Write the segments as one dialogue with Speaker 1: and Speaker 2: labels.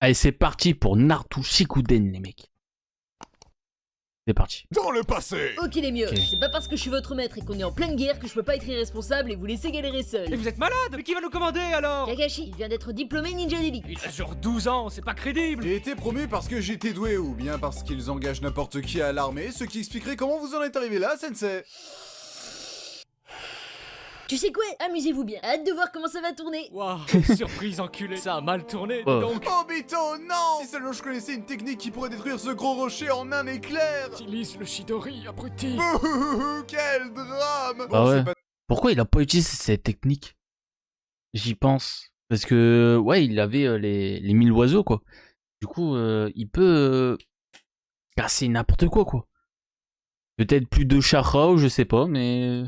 Speaker 1: Allez, c'est parti pour Naruto Shippuden, les mecs. C'est parti.
Speaker 2: Dans le passé.
Speaker 3: Ok les mieux,
Speaker 1: Ok.
Speaker 3: c'est pas parce que je suis votre maître et qu'on est en pleine guerre que je peux pas être irresponsable et vous laisser galérer
Speaker 4: Mais
Speaker 3: seul.
Speaker 4: vous êtes malade. Mais qui va nous commander alors?
Speaker 3: Kakashi, il vient d'être diplômé ninja d'élite.
Speaker 4: Il a genre 12 ans, c'est pas crédible.
Speaker 2: J'ai été promu parce que j'étais doué ou bien parce qu'ils engagent n'importe qui à l'armée, ce qui expliquerait comment vous en êtes arrivé là, sensei.
Speaker 3: Tu sais quoi? Amusez-vous bien, hâte de voir comment ça va tourner.
Speaker 4: Waouh, surprise enculé. Ça a mal tourné, dis
Speaker 1: Oh.
Speaker 4: donc.
Speaker 2: Obito, non! Si seulement je connaissais une technique qui pourrait détruire ce gros rocher en un éclair.
Speaker 4: Utilise le Chidori, abruti.
Speaker 2: Bouhouhou, quel drame!
Speaker 1: Ah ouais.
Speaker 2: c'est pas...
Speaker 1: Pourquoi il a pas utilisé cette technique? J'y pense. Parce que, ouais, il avait les 1000 oiseaux, quoi. Du coup, il peut casser n'importe quoi. Peut-être plus de chakra, ou je sais pas, mais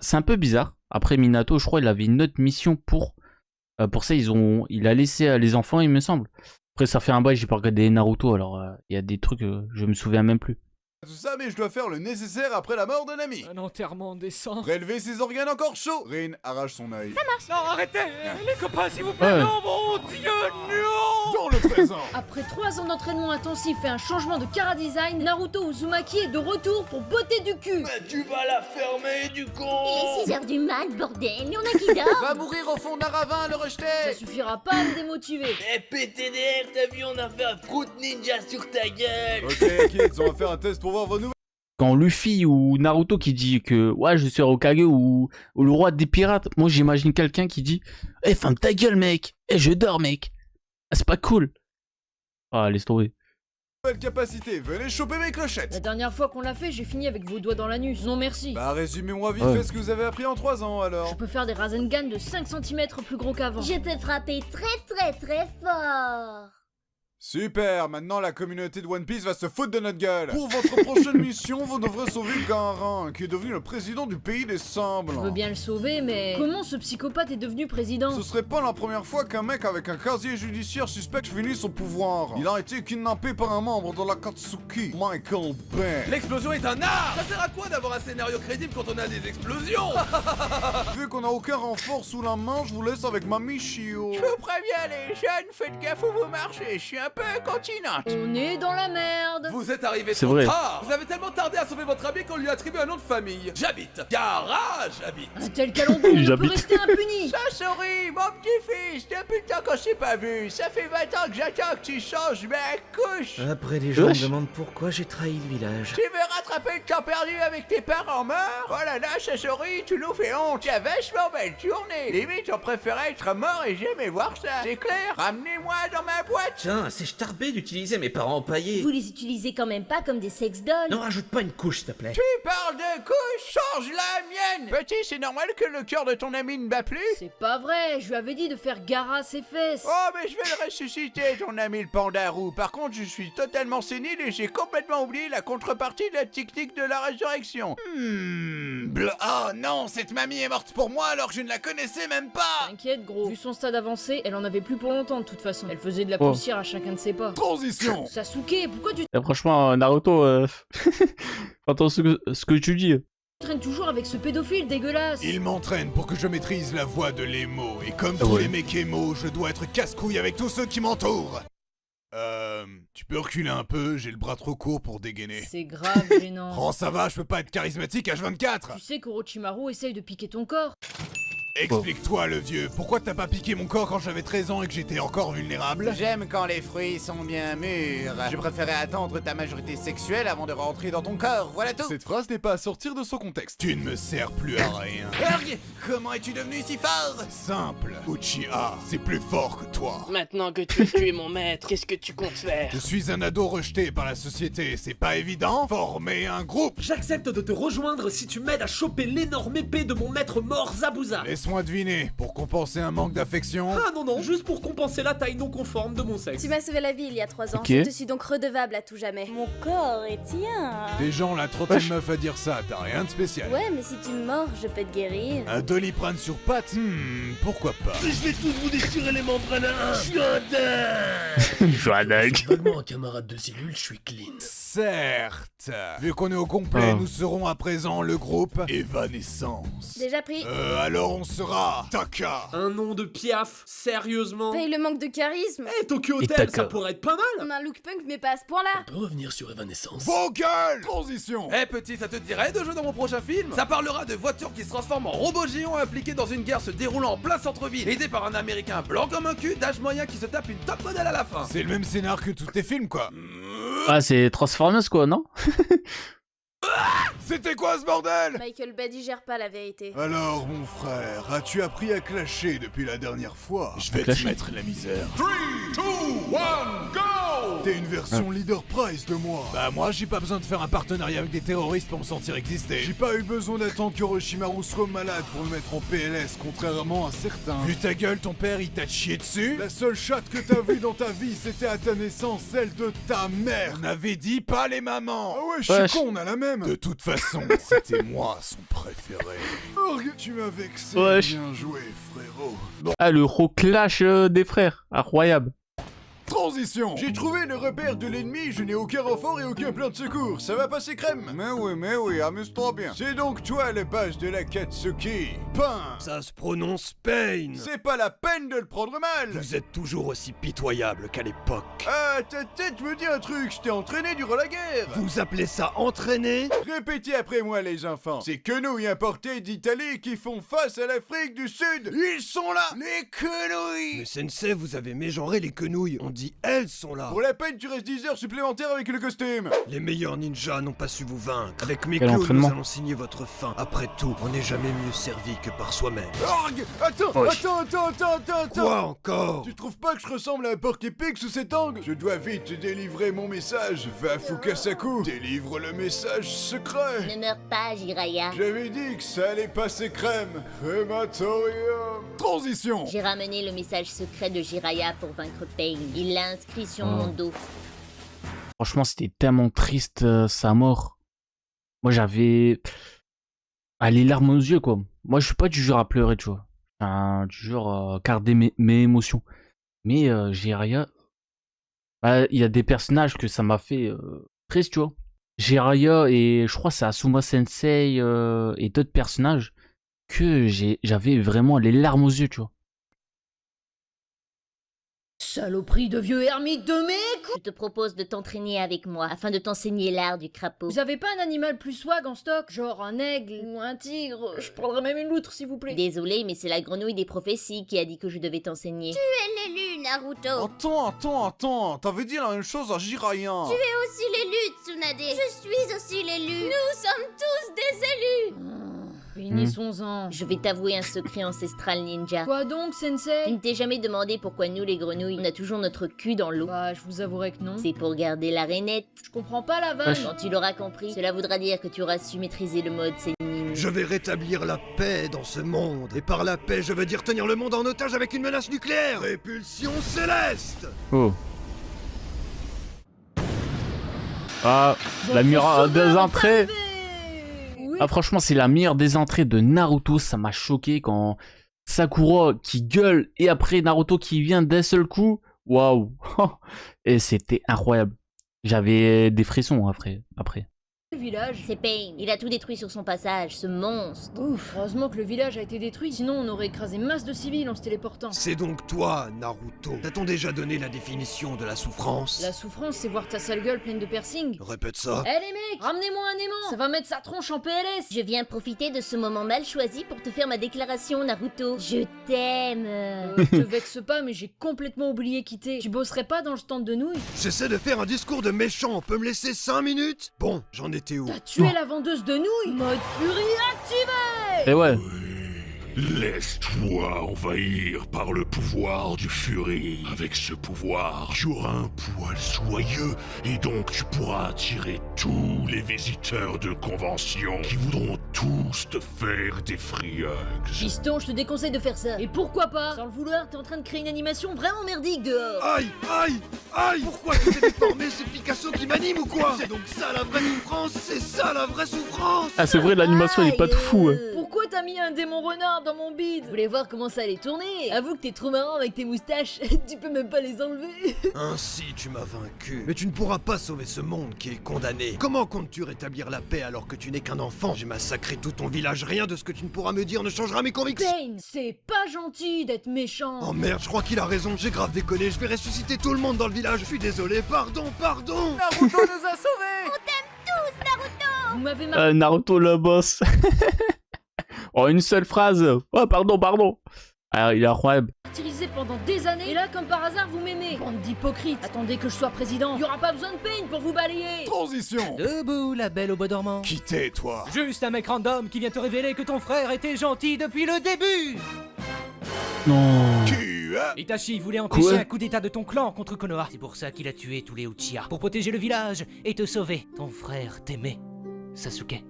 Speaker 1: c'est un peu bizarre. Après, Minato, je crois, il avait une autre mission pour ça, il a laissé les enfants, il me semble. Après, ça fait un bail, j'ai pas regardé Naruto, alors il y a des trucs, je me souviens même plus.
Speaker 2: tout ça, mais je dois faire le nécessaire après la mort de Nami.
Speaker 4: Un enterrement décent.
Speaker 2: Prélever ses organes encore chauds. Rin arrache son œil.
Speaker 4: Non, arrêtez. Les copains, s'il vous plaît.
Speaker 1: Ouais.
Speaker 4: Non, mon Dieu, non.
Speaker 2: Dans le présent.
Speaker 3: Après 3 ans d'entraînement intensif et un changement de chara design, Naruto Uzumaki est de retour pour botter du cul.
Speaker 5: Tu vas la fermer du con.
Speaker 6: Il est 6h du mat, bordel, mais on a qui dort.
Speaker 2: Va mourir au fond d'un ravin, le
Speaker 3: Ça
Speaker 2: rejeter.
Speaker 3: suffira pas à me démotiver.
Speaker 5: Eh PTDR, t'as vu, on a fait un fruit ninja sur ta gueule.
Speaker 2: Ok, kids, on va faire un test pour voir vos nouvelles.
Speaker 1: Quand Luffy ou Naruto qui dit que ouais je suis Hokage ou le roi des pirates, moi j'imagine quelqu'un qui dit eh ferme ta gueule mec, eh je dors mec, ah, c'est pas cool. Ah laisse tomber.
Speaker 2: Capacités, venez choper mes clochettes.
Speaker 3: La dernière fois qu'on l'a fait, j'ai fini avec vos doigts dans l'anus. Non merci.
Speaker 2: Bah résumez-moi vite
Speaker 1: Ouais.
Speaker 2: fait ce que vous avez appris en 3 ans
Speaker 3: Je
Speaker 2: alors.
Speaker 3: peux faire des Rasengan de 5 cm plus gros qu'avant.
Speaker 6: Je peux frapper très fort.
Speaker 2: Super, maintenant la communauté de One Piece va se foutre de notre gueule. Pour votre prochaine mission, vous devrez sauver Gaara, qui est devenu le président du pays des
Speaker 3: Je veux
Speaker 2: semblants.
Speaker 3: bien le sauver, mais comment ce psychopathe est devenu président?
Speaker 2: Ce serait pas la première fois qu'un mec avec un casier judiciaire suspect finit son pouvoir. Il a été kidnappé par un membre de l'Akatsuki, Michael Bay.
Speaker 5: L'explosion est un art. Ça sert à quoi d'avoir un scénario crédible quand on a des explosions?
Speaker 2: Vu qu'on a aucun renfort sous la main, je vous laisse avec ma Michio.
Speaker 5: Je vous préviens les jeunes, faites gaffe où vous marchez, je suis un peu continente.
Speaker 3: On est dans la merde.
Speaker 5: Vous êtes arrivé
Speaker 1: C'est
Speaker 5: trop
Speaker 1: vrai.
Speaker 5: tard. Vous avez tellement tardé à sauver votre ami qu'on lui a attribué un nom de famille. J'habite. Gaara, j'habite.
Speaker 3: Un tel calembour ne peut
Speaker 1: J'habite.
Speaker 3: rester impuni.
Speaker 5: Sasori, mon petit-fils, depuis le temps qu'on s'est pas vu, ça fait 20 ans que j'attends que tu changes ma couche.
Speaker 7: Après, les gens me
Speaker 1: Wesh.
Speaker 7: demandent pourquoi j'ai trahi le village.
Speaker 5: Tu veux rattraper le temps perdu avec tes parents morts? Oh là là, Sasori, tu nous fais honte. Tu as vachement belle journée. Limite, on préférait être mort et jamais voir ça. C'est clair? Ramenez-moi dans ma boîte.
Speaker 7: Tiens, c'est starbé d'utiliser mes parents empaillés.
Speaker 6: Vous les utilisez quand même pas comme des sex dolls.
Speaker 7: Ne rajoute pas une couche, s'il te plaît.
Speaker 5: Tu parles de couche, change la mienne. Petit, c'est normal que le cœur de ton ami ne bat plus?
Speaker 3: C'est pas vrai, je lui avais dit de faire Gaara ses fesses.
Speaker 5: Oh, mais je vais le ressusciter, ton ami le pandarou. Par contre, je suis totalement sénile et j'ai complètement oublié la contrepartie de la technique de la résurrection. Oh non, cette mamie est morte pour moi alors que je ne la connaissais même pas.
Speaker 3: T'inquiète gros, vu son stade avancé, elle en avait plus pour longtemps de toute façon. Elle faisait de la
Speaker 1: Oh.
Speaker 3: poussière à chacun de ses pas.
Speaker 2: Transition.
Speaker 3: Sasuke, pourquoi tu
Speaker 1: Et franchement Naruto, attends ce que tu dis.
Speaker 3: traînes toujours avec ce pédophile dégueulasse?
Speaker 2: Il m'entraîne pour que je maîtrise la voix de l'émo, et comme
Speaker 1: Ah
Speaker 2: tous
Speaker 1: ouais.
Speaker 2: les mecs émo, je dois être casse-couille avec tous ceux qui m'entourent. Tu peux reculer un peu, j'ai le bras trop court pour dégainer.
Speaker 3: C'est grave gênant.
Speaker 2: Oh ça va, je peux pas être charismatique H24.
Speaker 3: Tu sais qu'Orochimaru essaye de piquer ton corps.
Speaker 2: Explique-toi le vieux, pourquoi t'as pas piqué mon corps quand j'avais 13 ans et que j'étais encore vulnérable?
Speaker 5: J'aime quand les fruits sont bien mûrs. Je préférais attendre ta majorité sexuelle avant de rentrer dans ton corps, voilà tout.
Speaker 2: Cette phrase n'est pas à sortir de son contexte. Tu ne me sers plus à rien.
Speaker 5: Erg, comment es-tu devenu si fort?
Speaker 2: Simple, Uchiha, c'est plus fort que toi.
Speaker 8: Maintenant que tu as tué mon maître, qu'est-ce que tu comptes faire?
Speaker 2: Je suis un ado rejeté par la société, c'est pas évident? Former un groupe.
Speaker 9: J'accepte de te rejoindre si tu m'aides à choper l'énorme épée de mon maître mort Zabuza.
Speaker 2: Laisse-moi deviner, pour compenser un manque d'affection.
Speaker 9: Ah non, juste pour compenser la taille non conforme de mon sexe.
Speaker 6: Tu m'as sauvé la vie il y a 3 ans.
Speaker 1: Ok.
Speaker 6: Je te suis donc redevable à tout jamais. Mon corps est tien.
Speaker 2: Des gens la trentaine meuf à dire ça, t'as rien de spécial.
Speaker 6: Ouais, mais si tu me mords, je peux te guérir.
Speaker 2: Un Doliprane sur pattes, pourquoi pas.
Speaker 5: Je vais tous vous déchirer les membranes à un. Je suis un dingue.
Speaker 1: Je suis un dingue.
Speaker 5: Vaguement un camarade de cellule, je suis clean.
Speaker 2: Certes. Vu qu'on est au complet,
Speaker 1: Oh.
Speaker 2: nous serons à présent le groupe Evanescence.
Speaker 6: Déjà pris.
Speaker 2: Alors on sera Taka.
Speaker 9: Un nom de piaf, sérieusement.
Speaker 6: Paye le manque de charisme.
Speaker 9: Eh, Tokyo
Speaker 1: Et
Speaker 9: Hotel,
Speaker 1: tac.
Speaker 9: ça pourrait être pas mal.
Speaker 6: On a un look punk, mais pas à ce point-là.
Speaker 8: On peut revenir sur Evanescence.
Speaker 2: Vocal. Transition.
Speaker 5: Eh petit, ça te dirait de jouer dans mon prochain film? Ça parlera de voitures qui se transforment en robots géants impliqués dans une guerre se déroulant en plein centre-ville, aidé par un américain blanc comme un cul, d'âge moyen qui se tape une top modèle à la fin.
Speaker 2: C'est le même scénar que tous tes films, quoi.
Speaker 1: Ah, c'est Transformers, quoi, non?
Speaker 2: C'était quoi ce bordel?
Speaker 6: Michael Bay digère pas la vérité.
Speaker 2: Alors, mon frère, as-tu appris à clasher depuis la dernière fois? Je vais te
Speaker 1: clasher.
Speaker 2: mettre la misère. 3, 2, 1, go! T'es une version leader price de moi. Bah moi, j'ai pas besoin de faire un partenariat avec des terroristes pour me sentir exister. J'ai pas eu besoin d'attendre qu'Orochimaru soit malade pour me mettre en PLS, contrairement à certains. Vu ta gueule, ton père, il t'a chié dessus? La seule chatte que t'as vue dans ta vie, c'était à ta naissance, celle de ta mère. On avait dit pas les mamans. Ah ouais, je
Speaker 1: Wesh.
Speaker 2: suis con, on a la même. De toute façon, c'était moi son préféré. Org, tu m'as vexé.
Speaker 1: Wesh.
Speaker 2: Bien joué, frérot.
Speaker 1: Ah, le gros clash des frères. Incroyable.
Speaker 2: Transition. J'ai trouvé le repère de l'ennemi, je n'ai aucun renfort et aucun plan de secours. Ça va passer crème. Mais oui, amuse-toi bien. C'est donc toi le boss de la Katsuki. Pain.
Speaker 10: Ça se prononce Pain.
Speaker 2: C'est pas la peine de le prendre mal.
Speaker 10: Vous êtes toujours aussi pitoyable qu'à l'époque.
Speaker 2: Ah, ta tête me dit un truc, je t'ai entraîné durant la guerre.
Speaker 10: Vous appelez ça entraîner?
Speaker 2: Répétez après moi les enfants. Ces quenouilles importées d'Italie qui font face à l'Afrique du Sud. Ils sont là, les quenouilles.
Speaker 10: Mais sensei, vous avez mégenré les quenouilles. On dit elles sont là.
Speaker 2: Pour la peine, tu restes 10 heures supplémentaires avec le costume.
Speaker 10: Les meilleurs ninjas n'ont pas su vous vaincre. Avec mes
Speaker 1: Quel
Speaker 10: clowns,
Speaker 1: entraînement.
Speaker 10: nous allons signer votre fin. Après tout, on n'est jamais mieux servi que par soi-même.
Speaker 2: Org. Attends.
Speaker 10: Quoi encore?
Speaker 2: Tu trouves pas que je ressemble à un porc épic sous cet angle? Je dois vite délivrer mon message. Va Fukasaku, délivre le message secret.
Speaker 6: Ne meurs pas, Jiraya.
Speaker 2: J'avais dit que ça allait passer crème. Crématorium. Transition.
Speaker 6: J'ai ramené le message secret de Jiraya pour vaincre Pain. Il l'a inscrit sur mon dos.
Speaker 1: Franchement, c'était tellement triste, sa mort. Moi, j'avais... Ah, les larmes aux yeux, quoi. Moi, je suis pas du genre à pleurer, tu vois. Enfin, du genre à garder mes émotions. Mais Jiraiya... Bah, il y a des personnages que ça m'a fait triste, tu vois. Jiraiya et je crois que c'est Asuma Sensei et d'autres personnages que j'avais vraiment les larmes aux yeux, tu vois.
Speaker 3: Saloperie de vieux ermite de mec!
Speaker 6: Je te propose de t'entraîner avec moi afin de t'enseigner l'art du crapaud.
Speaker 3: Vous avez pas un animal plus swag en stock? Genre un aigle ou un tigre? Je prendrais même une loutre s'il vous plaît.
Speaker 6: Désolé, mais c'est la grenouille des prophéties qui a dit que je devais t'enseigner. Tu es l'élu, Naruto.
Speaker 2: Attends. T'avais dit la même chose à Jiraiya.
Speaker 6: Aussi l'élu, Tsunade. Je suis aussi l'élu. Nous sommes tous des élus.
Speaker 3: Finissons-en.
Speaker 6: Je vais t'avouer un secret ancestral ninja.
Speaker 3: Quoi donc,
Speaker 6: Tu
Speaker 3: sensei?
Speaker 6: ne t'es jamais demandé pourquoi nous, les grenouilles, on a toujours notre cul dans l'eau.
Speaker 3: Bah, je vous avouerai que non.
Speaker 6: C'est pour garder la rainette.
Speaker 3: Je comprends pas la vanne.
Speaker 6: Quand tu l'auras compris, cela voudra dire que tu auras su maîtriser le mode Sennin.
Speaker 10: Je vais rétablir la paix dans ce monde. Et par la paix, je veux dire tenir le monde en otage avec une menace nucléaire. Répulsion céleste.
Speaker 1: Oh. Ah, la meilleure des entrées.
Speaker 3: Oui.
Speaker 1: Ah, franchement, c'est la meilleure des entrées de Naruto. Ça m'a choqué quand Sakura qui gueule et après Naruto qui vient d'un seul coup. Waouh. Et c'était incroyable. J'avais des frissons après.
Speaker 3: Le village.
Speaker 6: C'est Pain. Il a tout détruit sur son passage, ce monstre.
Speaker 3: Ouf, heureusement que le village a été détruit, sinon on aurait écrasé masse de civils en se téléportant.
Speaker 10: C'est donc toi, Naruto. T'a-t-on déjà donné la définition de la souffrance?
Speaker 3: La souffrance, c'est voir ta sale gueule pleine de piercings.
Speaker 10: Répète ça.
Speaker 3: Eh les mecs, ramenez-moi un aimant. Ça va mettre sa tronche en PLS.
Speaker 6: Je viens profiter de ce moment mal choisi pour te faire ma déclaration, Naruto. Je t'aime.
Speaker 3: Te vexe pas, mais j'ai complètement oublié quitter. Tu bosserais pas dans le stand de nouilles?
Speaker 10: J'essaie de faire un discours de méchant. On peut me laisser 5 minutes? Bon, j'en étais où?
Speaker 3: T'as tué la vendeuse de nouilles. Mode furie activé.
Speaker 1: Et ouais.
Speaker 11: Laisse-toi envahir par le pouvoir du Fury. Avec ce pouvoir, tu auras un poil soyeux et donc tu pourras attirer tous les visiteurs de convention qui voudront tous te faire des free hugs.
Speaker 3: Piston, je te déconseille de faire ça. Et pourquoi pas? Sans le vouloir, t'es en train de créer une animation vraiment merdique dehors.
Speaker 10: Aïe! Pourquoi tout est déformé? C'est Picasso qui m'anime ou quoi? C'est donc ça la vraie souffrance? C'est ça la vraie souffrance?
Speaker 1: Ah, c'est vrai, l'animation elle est pas de fou.
Speaker 3: Pour Pourquoi t'as mis un démon renard dans mon bide?
Speaker 6: Je voulais voir comment ça allait tourner. Avoue que t'es trop marrant avec tes moustaches. Tu peux même pas les enlever.
Speaker 10: Ainsi tu m'as vaincu. Mais tu ne pourras pas sauver ce monde qui est condamné. Comment comptes-tu rétablir la paix alors que tu n'es qu'un enfant? J'ai massacré tout ton village, rien de ce que tu ne pourras me dire ne changera mes convictions.
Speaker 3: Pain, c'est pas gentil d'être méchant.
Speaker 10: Oh merde, je crois qu'il a raison, j'ai grave déconné, je vais ressusciter tout le monde dans le village, je suis désolé, pardon.
Speaker 5: Naruto nous a sauvés.
Speaker 3: Vous m'avez marqué.
Speaker 1: Naruto le boss. Oh, une seule phrase. Oh, pardon. Alors, il est incroyable.
Speaker 3: Martyrisé pendant des années, et là, comme par hasard, vous m'aimez. Bande d'hypocrites. Attendez que je sois président. Y aura pas besoin de Pain pour vous balayer.
Speaker 2: Transition.
Speaker 4: Debout, la belle au bois dormant.
Speaker 2: Qui t'es, toi?
Speaker 4: Juste un mec random qui vient te révéler que ton frère était gentil depuis le début.
Speaker 1: Non.
Speaker 2: Qui est?
Speaker 4: Itachi voulait empêcher
Speaker 1: Quoi
Speaker 4: un coup d'état de ton clan contre Konoha. C'est pour ça qu'il a tué tous les Uchiha. Pour protéger le village et te sauver. Ton frère t'aimait, Sasuke.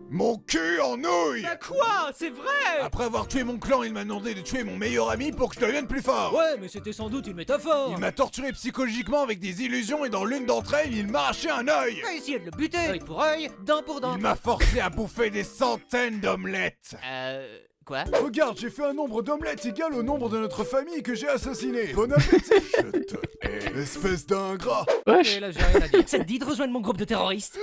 Speaker 2: Mon cul en nouille.
Speaker 4: Quoi? C'est vrai?
Speaker 2: Après avoir tué mon clan, il m'a demandé de tuer mon meilleur ami pour que je devienne plus fort.
Speaker 4: Ouais, mais c'était sans doute une métaphore.
Speaker 2: Il m'a torturé psychologiquement avec des illusions et dans l'une d'entre elles, il m'a arraché un œil.
Speaker 4: T'as essayé de le buter, œil pour œil, dent pour dent.
Speaker 2: Il m'a forcé à bouffer des centaines d'omelettes.
Speaker 4: Quoi?
Speaker 2: Regarde, j'ai fait un nombre d'omelettes égal au nombre de notre famille que j'ai assassiné. Bon appétit. Je te hais, espèce d'ingrat.
Speaker 4: Ok, là j'ai rien à dire. Ça te dit de rejoindre mon groupe de terroristes?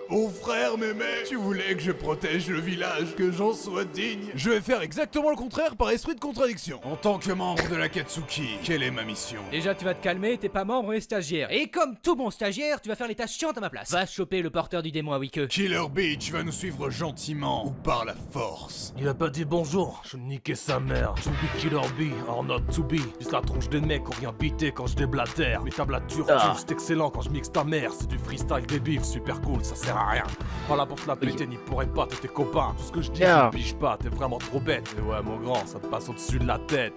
Speaker 2: Mon frère m'aimait. Tu voulais que je protège le village, que j'en sois digne. Je vais faire exactement le contraire par esprit de contradiction. En tant que membre de l'Akatsuki, quelle est ma mission?
Speaker 4: Déjà tu vas te calmer, t'es pas membre et stagiaire. Et comme tout bon stagiaire, tu vas faire les tâches chiantes à ma place. Va choper le porteur du démon à 8 queues.
Speaker 2: Killer Beach va nous suivre gentiment ou par la force.
Speaker 12: Il a pas dit bonjour, je niquais sa mère. To be Killer B, or not to be. Juste la tronche des mecs, on vient biter quand je déblatère. Mais ta blature, c'est excellent quand je mixe ta mère. C'est du freestyle débile, super cool, ça sert à rien. Pas là pour te la péter, n'y pourrais pas, t'es tes copains. Tout ce que je dis, je pige pas, t'es vraiment trop bête. Mais ouais, mon grand, ça te passe au-dessus de la tête.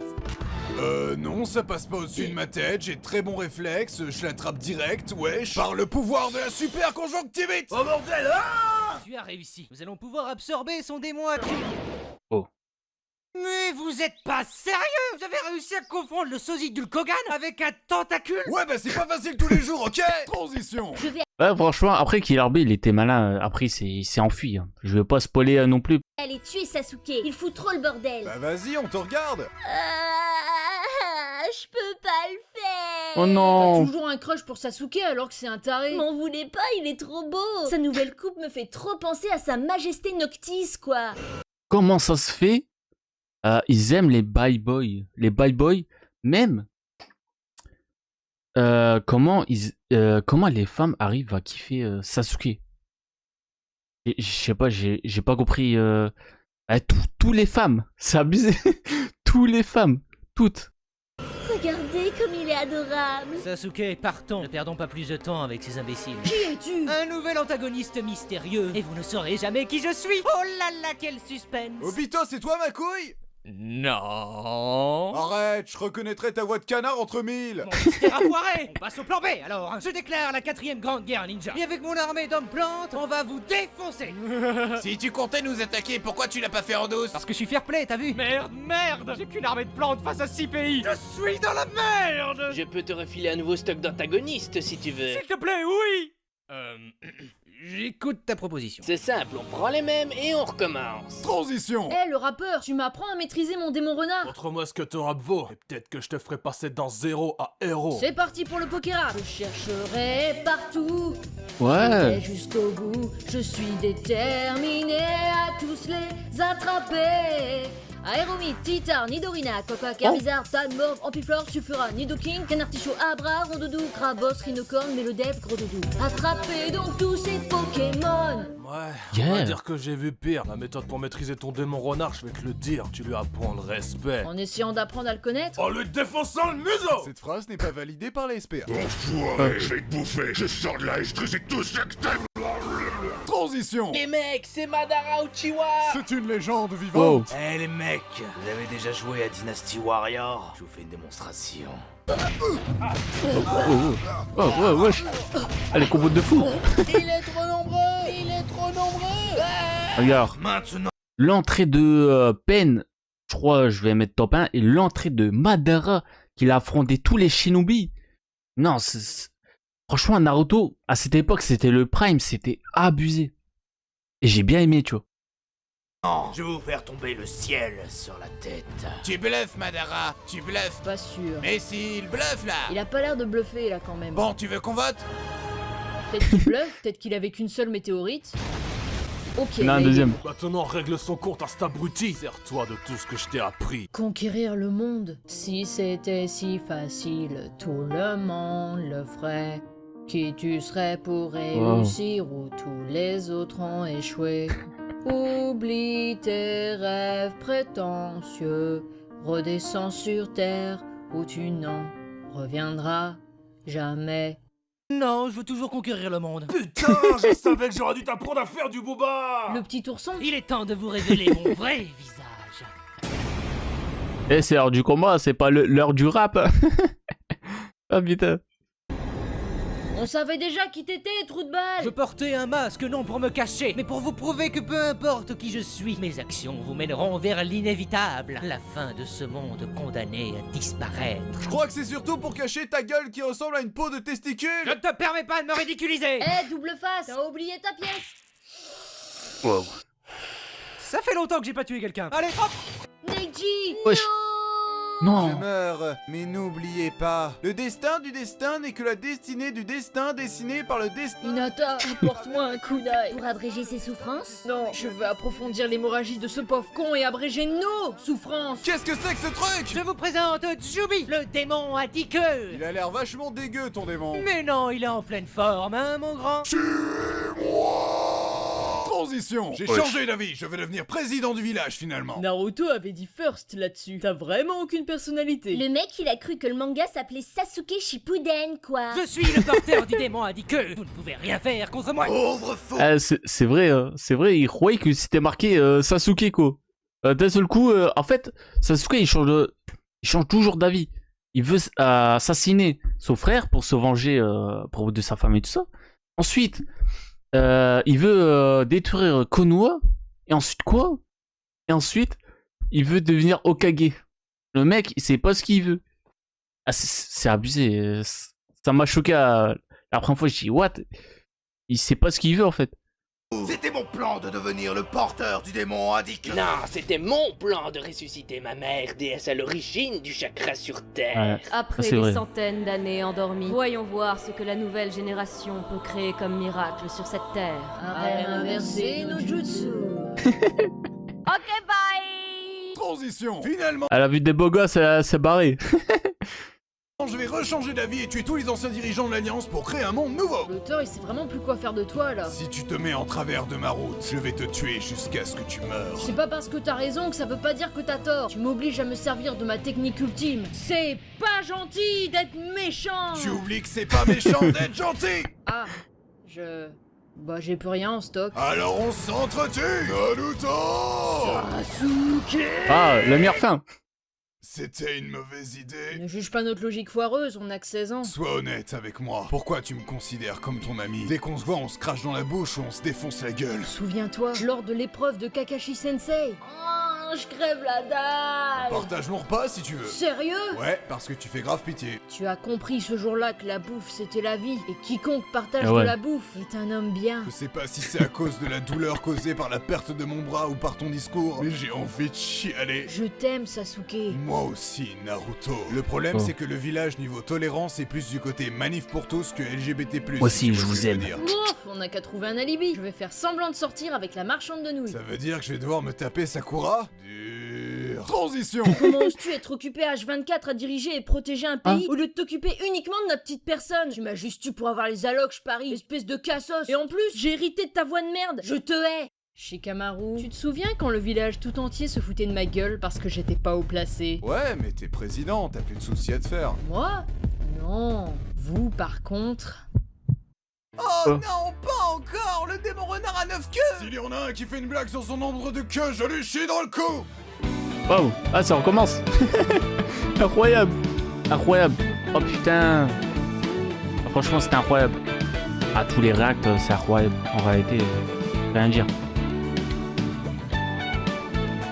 Speaker 2: Non, ça passe pas au-dessus de ma tête, j'ai de très bons réflexes, je l'attrape direct, wesh. Par le pouvoir de la super conjonctivite.
Speaker 10: Oh bordel, ah!
Speaker 4: Tu as réussi. Nous allons pouvoir absorber son démon à cul.
Speaker 1: Oh.
Speaker 4: Mais vous êtes pas sérieux? Vous avez réussi à confondre le sosie d'Hulk Hogan avec un tentacule?
Speaker 2: Ouais, bah c'est pas facile tous les jours, ok? Transition.
Speaker 1: Ouais, franchement, après Killer B, il était malin. Après, il s'est enfui. Hein. Je vais pas spoiler non plus.
Speaker 6: Allez, tuer Sasuke. Il fout trop le bordel.
Speaker 2: Bah vas-y, on te regarde.
Speaker 6: Je peux pas le faire.
Speaker 1: Oh non.
Speaker 3: T'as toujours un crush pour Sasuke alors que c'est un taré.
Speaker 6: M'en voulez pas, il est trop beau. Sa nouvelle coupe me fait trop penser à sa majesté Noctis, quoi.
Speaker 1: Comment ça se fait? Ils aiment les bye boys. Les bye boys, même. Comment les femmes arrivent à kiffer Sasuke? Je sais pas, j'ai pas compris. Tous les femmes, c'est abusé. Tous les femmes, toutes.
Speaker 6: Regardez comme il est adorable.
Speaker 4: Sasuke, partons. Ne perdons pas plus de temps avec ces imbéciles.
Speaker 3: Qui es-tu?
Speaker 4: Un nouvel antagoniste mystérieux. Et vous ne saurez jamais qui je suis. Oh là là, quel suspense.
Speaker 2: Obito, c'est toi ma couille?
Speaker 4: Non.
Speaker 2: Arrête, je reconnaîtrai ta voix de canard entre mille.
Speaker 4: Mon mystère a foiré. On passe au plan B alors. Je déclare la 4ème grande guerre ninja. Et avec mon armée d'hommes plantes, on va vous défoncer.
Speaker 5: Si tu comptais nous attaquer, pourquoi tu l'as pas fait en douce?
Speaker 4: Parce que je suis fair play, t'as vu? Merde. J'ai qu'une armée de plantes face à 6 pays. Je suis dans la merde.
Speaker 8: Je peux te refiler un nouveau stock d'antagonistes si tu veux.
Speaker 4: S'il te plaît, oui. J'écoute ta proposition.
Speaker 8: C'est simple, on prend les mêmes et on recommence.
Speaker 2: Transition.
Speaker 3: Eh, le rappeur, tu m'apprends à maîtriser mon démon renard.
Speaker 12: Montre-moi ce que ton rap vaut, et peut-être que je te ferai passer dans 0 à héros.
Speaker 3: C'est parti pour le Pokérap. Je chercherai partout.
Speaker 1: Ouais.
Speaker 3: Et jusqu'au bout, je suis déterminé à tous les attraper. Aéromite, Titar, Nidorina, Coca, Charizard, Tanmorph, Ampiflore, Sulfura, Nidoking, Canartichaud, Abra, Rondoudou, Krabos, Rhinocorn, Mélodève, Gros-Doudou. Attrapez donc tous ces Pokémon.
Speaker 12: Ouais, on va dire que j'ai vu pire. La méthode pour maîtriser ton démon renard, je vais te le dire, tu lui apprends le respect.
Speaker 3: En essayant d'apprendre à le connaître.
Speaker 12: En lui défonçant le museau.
Speaker 2: Cette phrase n'est pas validée par la SPA.
Speaker 11: Enfoiré, je vais te bouffer, je sors de là et je te sais tout ce que t'aimes.
Speaker 2: Transition.
Speaker 8: Les mecs, c'est Madara Uchiwa.
Speaker 2: C'est une légende vivante.
Speaker 13: Eh les mecs, vous avez déjà joué à Dynasty Warrior? Je vous fais une démonstration.
Speaker 1: Oh, wesh. Allez, combo de fou.
Speaker 8: Il est trop nombreux. Il est trop nombreux.
Speaker 1: Regarde.
Speaker 13: Maintenant.
Speaker 1: L'entrée de Pen, je crois, je vais mettre top 1. Et l'entrée de Madara, qu'il a affronté tous les shinobi. Non, franchement, Naruto, à cette époque, c'était le prime, c'était abusé. Et j'ai bien aimé, tu vois.
Speaker 13: Non, je vais vous faire tomber le ciel sur la tête.
Speaker 5: Tu bluffes, Madara, tu bluffes.
Speaker 3: Pas sûr.
Speaker 5: Mais si, il bluffe là.
Speaker 3: Il a pas l'air de bluffer là quand même.
Speaker 5: Bon, tu veux qu'on vote?
Speaker 3: Peut-être qu'il bluffe, peut-être qu'il avait qu'une seule météorite. Ok.
Speaker 1: Non, un
Speaker 3: mais-
Speaker 1: deuxième.
Speaker 12: Maintenant, règle son compte à cet abruti. Sers-toi de tout ce que je t'ai appris.
Speaker 3: Conquérir le monde. Si c'était si facile, tout le monde le ferait. Qui tu serais pour réussir où tous les autres ont échoué? Oublie tes rêves prétentieux. Redescends sur terre où tu n'en reviendras jamais.
Speaker 4: Non, je veux toujours conquérir le monde.
Speaker 12: Putain, je savais que j'aurais dû t'apprendre à faire du booba.
Speaker 3: Le petit ourson?
Speaker 4: Il est temps de vous révéler mon vrai visage.
Speaker 1: Eh, c'est l'heure du combat, c'est pas l'heure du rap. Ah putain.
Speaker 3: On savait déjà qui t'étais, trou de balle!
Speaker 4: Je portais un masque non pour me cacher, mais pour vous prouver que peu importe qui je suis, mes actions vous mèneront vers l'inévitable, la fin de ce monde condamné à disparaître.
Speaker 2: Je crois que c'est surtout pour cacher ta gueule qui ressemble à une peau de testicule.
Speaker 4: Je ne te permets pas de me ridiculiser.
Speaker 3: Eh, double face! T'as oublié ta pièce!
Speaker 1: Wow.
Speaker 4: Ça fait longtemps que j'ai pas tué quelqu'un. Allez, hop.
Speaker 3: Neji!
Speaker 1: Wesh.
Speaker 5: Je
Speaker 1: Non.
Speaker 5: meurs, mais n'oubliez pas, le destin du destin n'est que la destinée du destin dessinée par le destin.
Speaker 3: Hinata, apporte-moi un coup d'œil.
Speaker 6: Pour abréger ses souffrances?
Speaker 3: Non, je veux approfondir l'hémorragie de ce pauvre con et abréger nos souffrances.
Speaker 5: Qu'est-ce que c'est que ce truc?
Speaker 4: Je vous présente Jubi, le démon à 10 queues.
Speaker 5: Il a l'air vachement dégueu ton démon.
Speaker 4: Mais non, il est en pleine forme, hein, mon grand.
Speaker 2: Transition. J'ai changé d'avis, je vais devenir président du village finalement.
Speaker 3: Naruto avait dit first là-dessus. T'as vraiment aucune personnalité.
Speaker 6: Le mec, il a cru que le manga s'appelait Sasuke Shippuden, quoi.
Speaker 4: Je suis le porteur du démon à 10 queues. Vous ne pouvez rien faire contre moi.
Speaker 10: Pauvre fou.
Speaker 1: Ah, c'est vrai, hein. C'est vrai, il croyait que c'était marqué Sasuke, quoi. D'un seul coup, en fait, Sasuke, il change toujours d'avis. Il veut assassiner son frère pour se venger de sa femme et tout ça. Ensuite, il veut détruire Konoha. Et ensuite quoi? Et ensuite, il veut devenir Hokage. Le mec, il sait pas ce qu'il veut. Ah, c'est abusé. Ça m'a choqué la première fois. Je dis, what? Il sait pas ce qu'il veut en fait.
Speaker 13: C'était mon plan de devenir le porteur du démon indique.
Speaker 8: Non, c'était mon plan de ressusciter ma mère, déesse à l'origine du chakra sur Terre.
Speaker 1: Ouais.
Speaker 3: Après
Speaker 1: c'est
Speaker 3: des
Speaker 1: vrai.
Speaker 3: centaines d'années endormies, voyons voir ce que la nouvelle génération peut créer comme miracle sur cette terre. Arrête d'inverser nos jutsu.
Speaker 6: Ok, bye.
Speaker 2: Transition. Finalement,
Speaker 1: Elle a vu des beaux gosses, elle s'est barrée.
Speaker 2: je vais rechanger d'avis et tuer tous les anciens dirigeants de l'Alliance pour créer un monde nouveau.
Speaker 3: L'auteur, il sait vraiment plus quoi faire de toi là.
Speaker 2: Si tu te mets en travers de ma route, je vais te tuer jusqu'à ce que tu meurs.
Speaker 3: C'est pas parce que t'as raison que ça veut pas dire que t'as tort. Tu m'obliges à me servir de ma technique ultime. C'est pas gentil d'être méchant.
Speaker 2: Tu oublies que c'est pas méchant d'être gentil.
Speaker 3: Ah, bah j'ai plus rien en stock.
Speaker 2: Alors on s'entretue. Naruto.
Speaker 3: Sasuke.
Speaker 1: Ah, la meilleure fin.
Speaker 2: C'était une mauvaise idée.
Speaker 3: Ne juge pas notre logique foireuse, on a que 16 ans.
Speaker 2: Sois honnête avec moi. Pourquoi tu me considères comme ton ami? Dès qu'on se voit, on se crache dans la bouche ou on se défonce la gueule.
Speaker 3: Souviens-toi, lors de l'épreuve de Kakashi Sensei. Oh, je crève la dalle.
Speaker 2: Partage mon repas si tu veux.
Speaker 3: Sérieux?
Speaker 2: Ouais, parce que tu fais grave pitié.
Speaker 3: Tu as compris ce jour-là que la bouffe c'était la vie, et quiconque partage
Speaker 1: Ah ouais.
Speaker 3: de la bouffe est un homme bien.
Speaker 2: Je sais pas si c'est à cause de la douleur causée par la perte de mon bras ou par ton discours, mais j'ai envie de chialer.
Speaker 3: Je t'aime, Sasuke.
Speaker 2: Moi aussi, Naruto. Le problème, c'est que le village niveau tolérance est plus du côté manif pour tous que LGBT+.
Speaker 1: Moi aussi,
Speaker 2: si tu
Speaker 1: je
Speaker 2: vois
Speaker 1: vous
Speaker 2: ce que
Speaker 1: aime.
Speaker 2: dire.
Speaker 3: Ouf, on n'a qu'à trouver un alibi. Je vais faire semblant de sortir avec la marchande de nouilles.
Speaker 2: Ça veut dire que je vais devoir me taper Sakura? Dur. Transition.
Speaker 3: Comment oses-tu être occupé H24 à diriger et protéger un pays au lieu de t'occuper uniquement de notre petite personne? Tu m'as juste tu pour avoir les allocs, je parie, espèce de cassos. Et en plus, j'ai hérité de ta voix de merde. Je te hais. Shikamaru, tu te souviens quand le village tout entier se foutait de ma gueule parce que j'étais pas haut placé?
Speaker 2: Ouais, mais t'es président, t'as plus de soucis à te faire.
Speaker 3: Moi? Non. Vous, par contre...
Speaker 5: Oh non, pas encore. Le démon renard à 9 queues.
Speaker 2: S'il y en a un qui fait une blague sur son nombre de queues, je lui chie dans le cou.
Speaker 1: Waouh. Ah, ça recommence. Incroyable. Incroyable. Oh putain. Franchement, c'était incroyable. Ah, tous les réacts, c'est incroyable. En réalité, rien à dire.